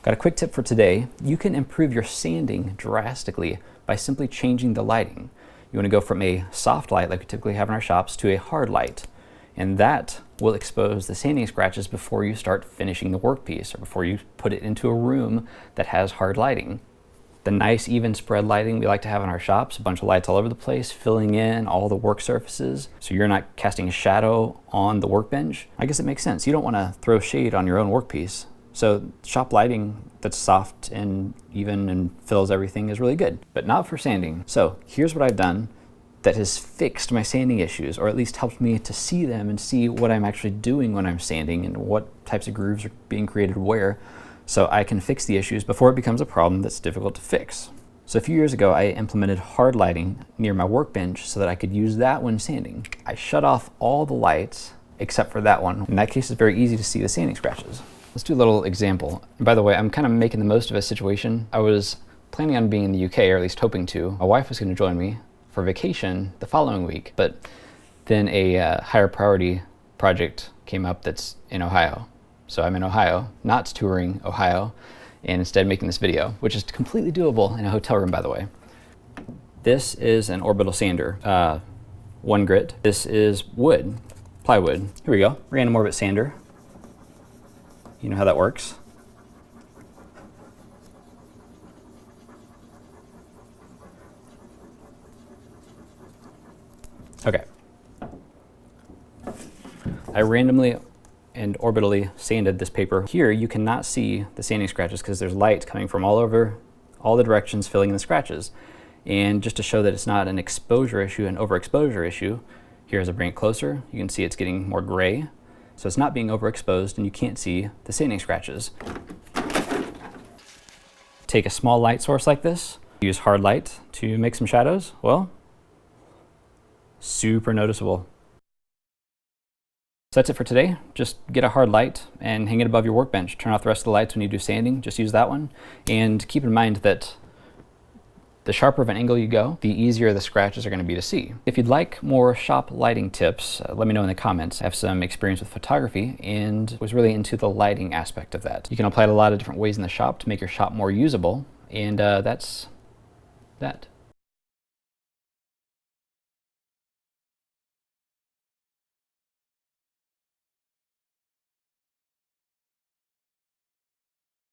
Got a quick tip for today. You can improve your sanding drastically by simply changing the lighting. You want to go from a soft light like we typically have in our shops to a hard light. And that will expose the sanding scratches before you start finishing the workpiece or before you put it into a room that has hard lighting. The nice even spread lighting we like to have in our shops, a bunch of lights all over the place, filling in all the work surfaces so you're not casting a shadow on the workbench. I guess it makes sense. You don't want to throw shade on your own workpiece. So shop lighting that's soft and even and fills everything is really good, but not for sanding. So here's what I've done that has fixed my sanding issues, or at least helped me to see them and see what I'm actually doing when I'm sanding and what types of grooves are being created where, so I can fix the issues before it becomes a problem that's difficult to fix. So a few years ago, I implemented hard lighting near my workbench so that I could use that when sanding. I shut off all the lights except for that one. In that case, it's very easy to see the sanding scratches. Let's do a little example. And by the way, I'm kind of making the most of a situation. I was planning on being in the UK, or at least hoping to. My wife was going to join me for vacation the following week, but then a higher priority project came up that's in Ohio. So I'm in Ohio, not touring Ohio, and instead making this video, which is completely doable in a hotel room, by the way. This is an orbital sander, 1 grit. This is wood, plywood. Here we go, random orbit sander. You know how that works. Okay. I randomly and orbitally sanded this paper. Here you cannot see the sanding scratches because there's light coming from all over, all the directions, filling in the scratches. And just to show that it's not an exposure issue, an overexposure issue, here as I bring it closer, you can see it's getting more gray. So it's not being overexposed and you can't see the sanding scratches. Take a small light source like this, use hard light to make some shadows. Well, super noticeable. So that's it for today. Just get a hard light and hang it above your workbench. Turn off the rest of the lights when you do sanding. Just use that one. And keep in mind that the sharper of an angle you go, the easier the scratches are going to be to see. If you'd like more shop lighting tips, let me know in the comments. I have some experience with photography and was really into the lighting aspect of that. You can apply it a lot of different ways in the shop to make your shop more usable. And that's that.